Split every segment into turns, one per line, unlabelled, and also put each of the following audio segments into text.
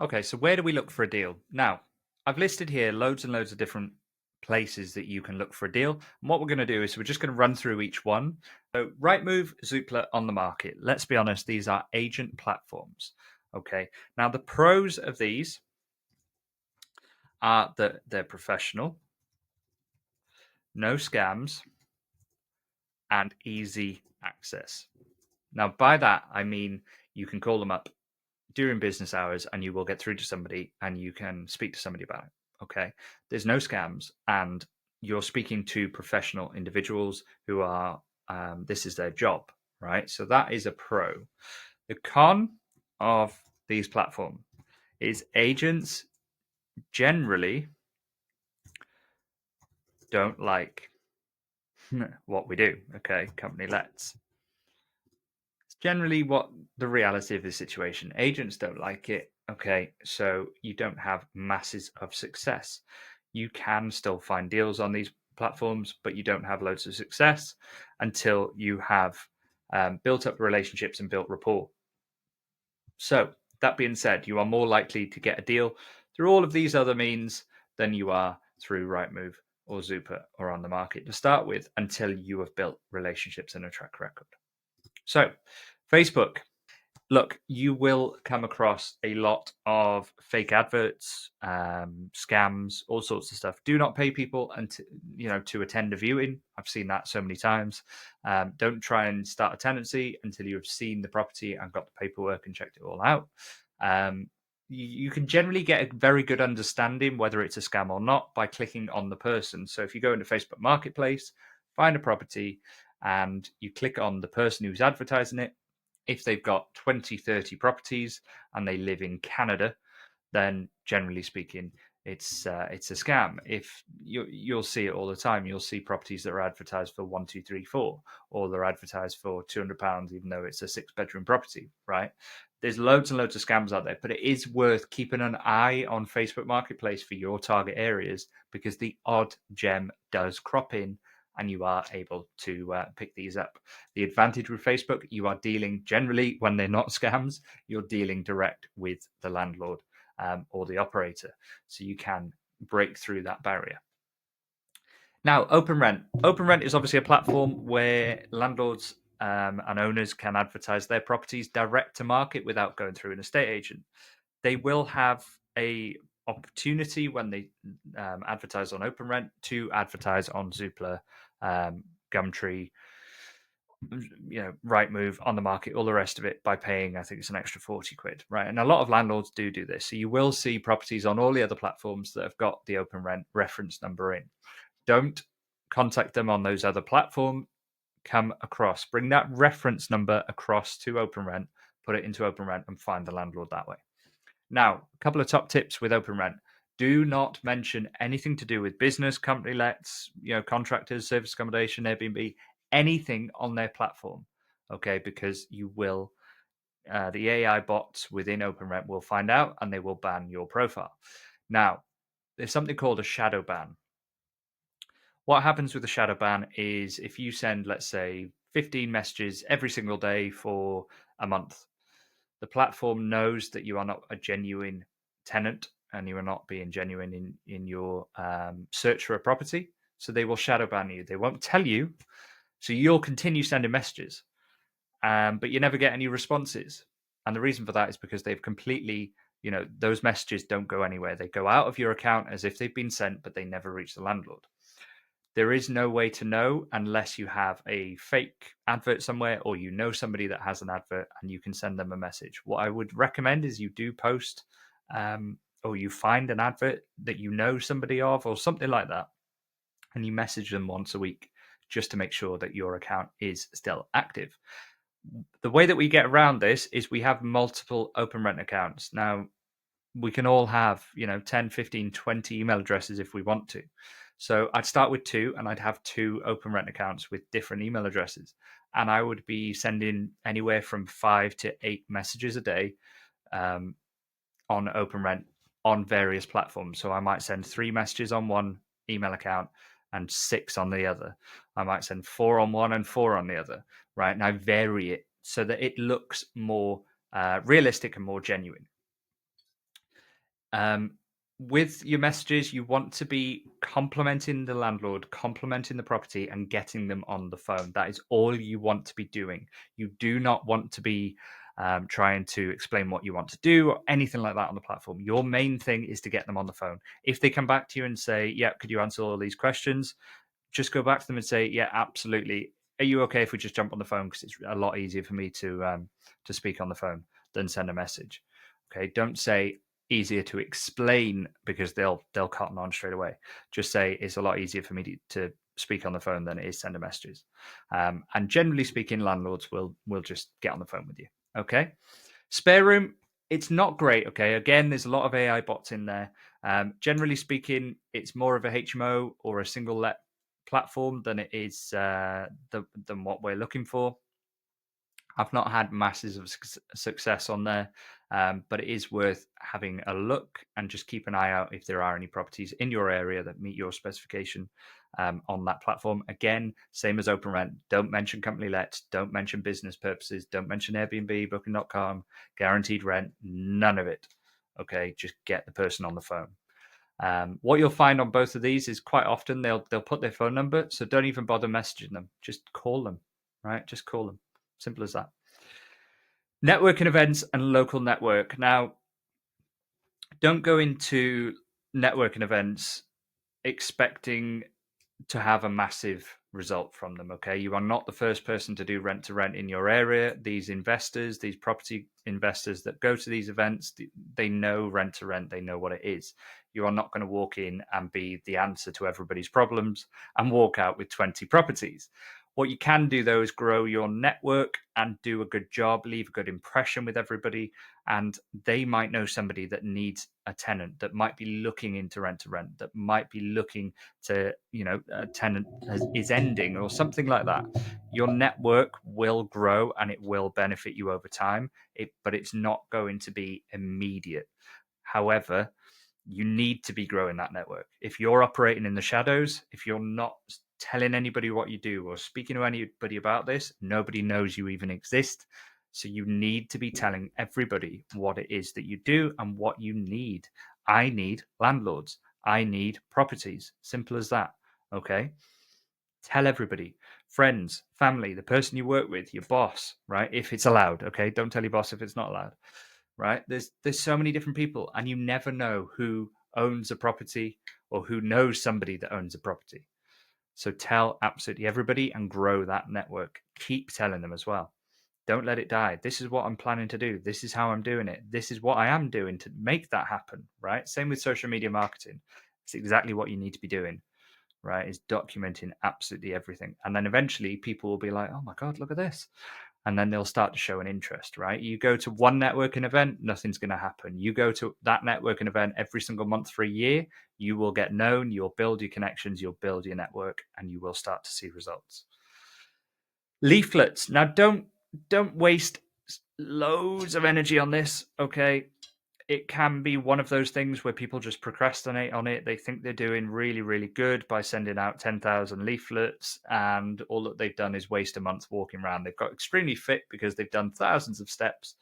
Okay, so where do we look for a deal? Now, I've listed here loads and loads of different places that you can look for a deal. And what we're going to do is we're just going to run through each one. So, Rightmove, Zoopla, On the Market. Let's be honest, these are agent platforms. Okay, now the pros of these are that they're professional, no scams, and easy access. Now, by that, I mean you can call them up during business hours and you will get through to somebody and you can speak to somebody about it. Okay. There's no scams and you're speaking to professional individuals who are, this is their job, right? So that is a pro. The con of these platforms is agents generally don't like what we do. Okay. Company lets. It's generally what the reality of the situation. Agents don't like it. Okay, so you don't have masses of success. You can still find deals on these platforms, but you don't have loads of success until you have built up relationships and built rapport. So, that being said, you are more likely to get a deal through all of these other means than you are through Rightmove or Zupa or on the market to start with until you have built relationships and a track record. So, Facebook. Look, you will come across a lot of fake adverts, scams, all sorts of stuff. Do not pay people to attend a viewing. I've seen that so many times. Don't try and start a tenancy until you have seen the property and got the paperwork and checked it all out. You can generally get a very good understanding whether it's a scam or not by clicking on the person. So if you go into Facebook Marketplace, find a property, and you click on the person who's advertising it. If they've got 20, 30 properties and they live in Canada, then generally speaking, it's a scam. If you'll see it all the time, you'll see properties that are advertised for 1, 2, 3, 4, or they're advertised for £200, even though it's a 6-bedroom property, right? There's loads and loads of scams out there, but it is worth keeping an eye on Facebook Marketplace for your target areas because the odd gem does crop in and you are able to pick these up. The advantage with Facebook, you are dealing generally when they're not scams, you're dealing direct with the landlord or the operator. So you can break through that barrier. Now, Open Rent. Open Rent is obviously a platform where landlords and owners can advertise their properties direct to market without going through an estate agent. They will have a opportunity when they advertise on Open Rent to advertise on Zoopla, Gumtree, Rightmove, on the market, all the rest of it by paying, I think it's an extra 40 quid, right? And a lot of landlords do this. So you will see properties on all the other platforms that have got the Open Rent reference number in. Don't contact them on those other platforms. Come across, bring that reference number across to Open Rent, put it into Open Rent and find the landlord that way. Now, a couple of top tips with Open Rent. Do not mention anything to do with business, company lets, contractors, service accommodation, Airbnb, anything on their platform, okay? Because you will, the AI bots within OpenRent will find out and they will ban your profile. Now, there's something called a shadow ban. What happens with a shadow ban is if you send, let's say, 15 messages every single day for a month, the platform knows that you are not a genuine tenant and you are not being genuine in your search for a property. So they will shadow ban you. They won't tell you. So you'll continue sending messages, but you never get any responses. And the reason for that is because they've completely, those messages don't go anywhere. They go out of your account as if they've been sent, but they never reach the landlord. There is no way to know unless you have a fake advert somewhere or you know somebody that has an advert and you can send them a message. What I would recommend is you do post or you find an advert that you know somebody of or something like that, and you message them once a week just to make sure that your account is still active. The way that we get around this is we have multiple Open Rent accounts. Now, we can all have, 10, 15, 20 email addresses if we want to. So I'd start with 2 and I'd have 2 Open Rent accounts with different email addresses. And I would be sending anywhere from 5 to 8 messages a day on Open Rent on various platforms. So I might send 3 messages on one email account and 6 on the other. I might send 4 on one and 4 on the other, right? And I vary it so that it looks more realistic and more genuine. With your messages, you want to be complimenting the landlord, complimenting the property, and getting them on the phone. That is all you want to be doing. You do not want to be trying to explain what you want to do or anything like that on the platform. Your main thing is to get them on the phone. If they come back to you and say, "Yeah, could you answer all these questions?" Just go back to them and say, "Yeah, absolutely. Are you okay if we just jump on the phone? Because it's a lot easier for me to speak on the phone than send a message." Okay, don't say easier to explain because they'll cotton on straight away. Just say it's a lot easier for me to speak on the phone than it is send a messages. And generally speaking, landlords will just get on the phone with you. Okay, spare room. It's not great. Okay, again, there's a lot of AI bots in there. Generally speaking, it's more of a HMO or a single let platform than it is than what we're looking for. I've not had masses of success on there, but it is worth having a look and just keep an eye out if there are any properties in your area that meet your specification on that platform. Again, same as Open Rent. Don't mention company lets, don't mention business purposes, don't mention Airbnb, Booking.com, guaranteed rent, none of it. Okay, just get the person on the phone. What you'll find on both of these is quite often they'll put their phone number, so don't even bother messaging them. Just call them, right? Just call them. Simple as that. Networking events and local network. Now, don't go into networking events expecting to have a massive result from them. Okay, you are not the first person to do rent to rent in your area. These investors, these property investors that go to these events, they know rent to rent, they know what it is. You are not going to walk in and be the answer to everybody's problems and walk out with 20 properties. What you can do though is grow your network and do a good job, leave a good impression with everybody, and they might know somebody that needs a tenant, that might be looking into rent to rent, that might be looking to, a tenant is ending or something like that. Your network will grow and it will benefit you over time, but it's not going to be immediate. However, you need to be growing that network. If you're operating in the shadows, if you're not telling anybody what you do or speaking to anybody about this, nobody knows you even exist. So you need to be telling everybody what it is that you do and what you need. I need landlords. I need properties. Simple as that. Okay. Tell everybody, friends, family, the person you work with, your boss, right? If it's allowed. Okay. Don't tell your boss if it's not allowed, right? There's so many different people, and you never know who owns a property or who knows somebody that owns a property. So tell absolutely everybody and grow that network. Keep telling them as well. Don't let it die. This is what I'm planning to do. This is how I'm doing it. This is what I am doing to make that happen, right? Same with social media marketing. It's exactly what you need to be doing, right? Is documenting absolutely everything. And then eventually people will be like, oh my God, look at this. And then they'll start to show an interest, right? You go to one networking event, nothing's going to happen. You go to that networking event every single month for a year, you will get known, you'll build your connections, you'll build your network, and you will start to see results. Leaflets. Now, don't waste loads of energy on this, okay? It can be one of those things where people just procrastinate on it. They think they're doing really, really good by sending out 10,000 leaflets, and all that they've done is waste a month walking around. They've got extremely fit because they've done thousands of steps,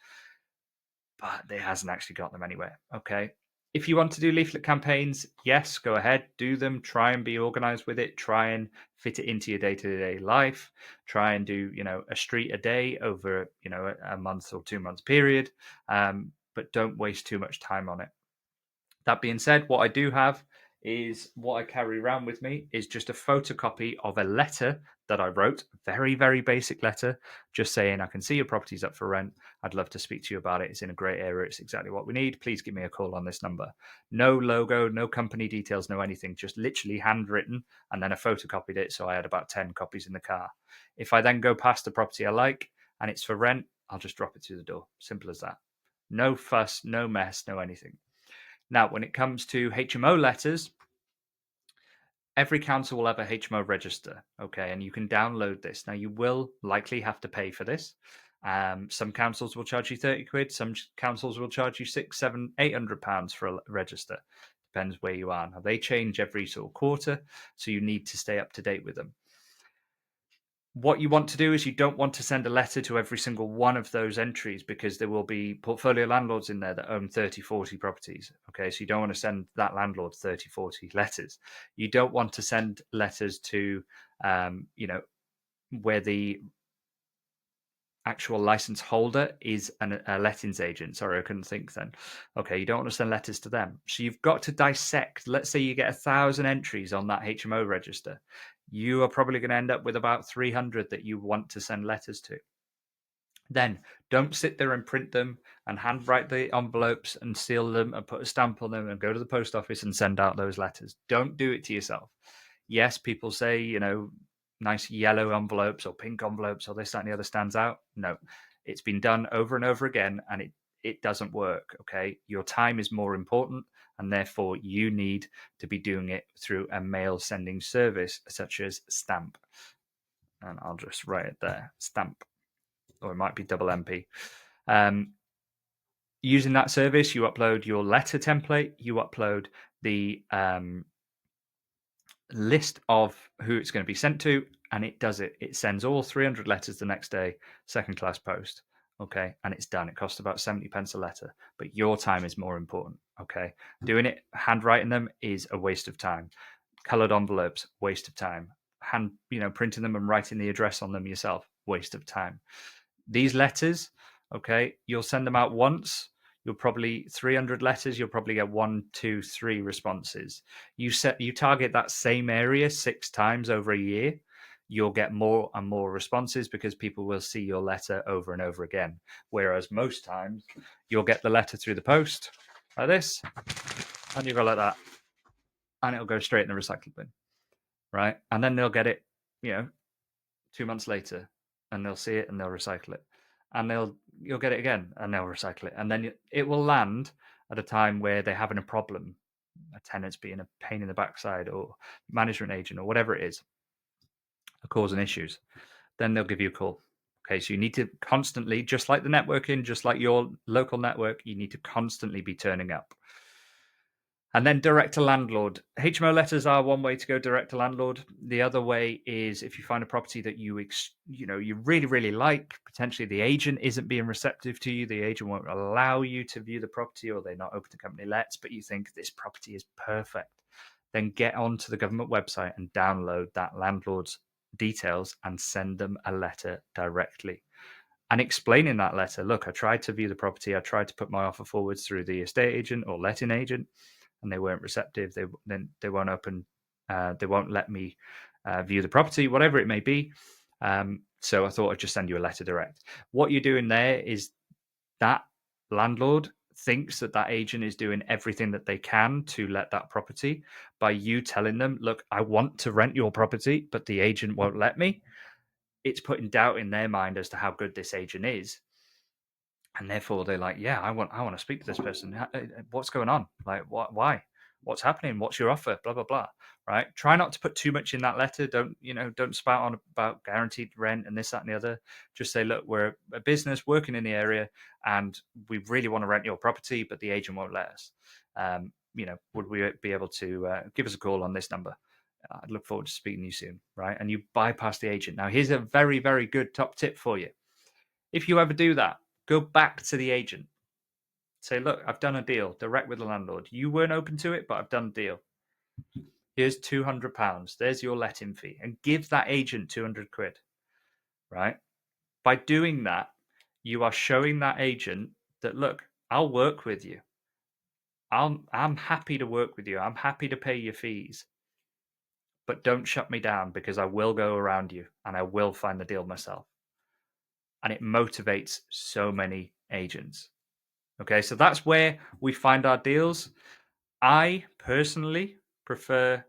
but it hasn't actually got them anywhere. Okay. If you want to do leaflet campaigns, yes, go ahead, do them. Try and be organized with it. Try and fit it into your day-to-day life. Try and do, a street a day over, a month or 2 months period. But don't waste too much time on it. That being said, what I do have is what I carry around with me is just a photocopy of a letter that I wrote, very, very basic letter, just saying, I can see your property's up for rent. I'd love to speak to you about it. It's in a great area. It's exactly what we need. Please give me a call on this number. No logo, no company details, no anything, just literally handwritten. And then I photocopied it. So I had about 10 copies in the car. If I then go past the property I like and it's for rent, I'll just drop it through the door. Simple as that. No fuss, no mess, no anything. Now, when it comes to HMO letters, every council will have a HMO register, okay, and you can download this. Now, you will likely have to pay for this. Some councils will charge you 30 quid. Some councils will charge you £600, £700, £800 for a register. Depends where you are. Now, they change every sort of quarter, so you need to stay up to date with them. What you want to do is you don't want to send a letter to every single one of those entries, because there will be portfolio landlords in there that own 30, 40 properties. Okay, so you don't want to send that landlord 30, 40 letters. You don't want to send letters to, where the actual license holder is a lettings agent. Sorry, I couldn't think then. Okay, you don't want to send letters to them. So you've got to dissect. Let's say you get 1,000 entries on that HMO register. You are probably going to end up with about 300 that you want to send letters to. Then don't sit there and print them and handwrite the envelopes and seal them and put a stamp on them and go to the post office and send out those letters. Don't do it to yourself. Yes, people say, nice yellow envelopes or pink envelopes or this, that, and the other stands out. No, it's been done over and over again, and it doesn't work. Okay, your time is more important, and therefore you need to be doing it through a mail sending service such as Stamp. And I'll just write it there, Stamp, or it might be double MP. Using that service, you upload your letter template, you upload the list of who it's going to be sent to, and it does it. It sends all 300 letters the next day, second class post. Okay, and it's done. It costs about 70 pence a letter, but your time is more important. Okay, doing it, handwriting them is a waste of time. Colored envelopes, waste of time. Printing them and writing the address on them yourself, waste of time. These letters, okay, you'll send them out once. You'll probably 300 letters. You'll probably get 1, 2, 3 responses. You target that same area 6 times over a year. You'll get more and more responses because people will see your letter over and over again. Whereas most times you'll get the letter through the post like this, and you go like that, and it'll go straight in the recycle bin, right? And then they'll get it, 2 months later, and they'll see it and they'll recycle it, and you'll get it again and they'll recycle it, and then it will land at a time where they're having a problem, a tenant's being a pain in the backside, or management agent, or whatever it is, causing issues. Then they'll give you a call. Okay, so you need to constantly, just like the networking, just like your local network, you need to constantly be turning up. And then direct to landlord. HMO letters are one way to go direct to landlord. The other way is if you find a property that you really, really like, potentially the agent isn't being receptive to you, the agent won't allow you to view the property, or they're not open to company lets, but you think this property is perfect, then get onto the government website and download that landlord's details and send them a letter directly. And explain in that letter, look, I tried to view the property, I tried to put my offer forwards through the estate agent or letting agent, and they weren't receptive. They won't open. They won't let me view the property, whatever it may be. So I thought I'd just send you a letter direct. What you're doing there is that landlord thinks that agent is doing everything that they can to let that property by you telling them, look, I want to rent your property, but the agent won't let me. It's putting doubt in their mind as to how good this agent is. And therefore they're like, yeah, I want to speak to this person. What's going on? Like, why? What's happening? What's your offer? Blah, blah, blah. Right. Try not to put too much in that letter. Don't spout on about guaranteed rent and this, that, and the other. Just say, look, we're a business working in the area and we really want to rent your property, but the agent won't let us. Would we be able to give us a call on this number? I'd look forward to speaking to you soon. Right. And you bypass the agent. Now, here's a very, very good top tip for you. If you ever do that, go back to the agent. Say, look, I've done a deal direct with the landlord. You weren't open to it, but I've done a deal. Here's £200. There's your letting fee. And give that agent 200 quid, right? By doing that, you are showing that agent that, look, I'll work with you. I'm happy to work with you. I'm happy to pay your fees. But don't shut me down, because I will go around you and I will find the deal myself. And it motivates so many agents. Okay, so that's where we find our deals. I personally prefer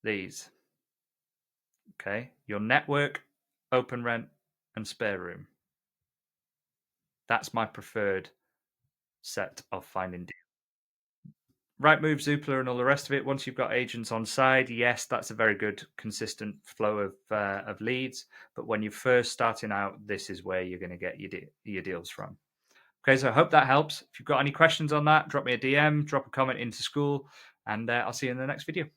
these. Okay, your network, open rent, and spare room. That's my preferred set of finding deals. Rightmove, Zoopla, and all the rest of it. Once you've got agents on side, yes, that's a very good, consistent flow of leads. But when you're first starting out, this is where you're going to get your deals from. Okay, so I hope that helps. If you've got any questions on that, drop me a DM, drop a comment into SKOOL, and I'll see you in the next video.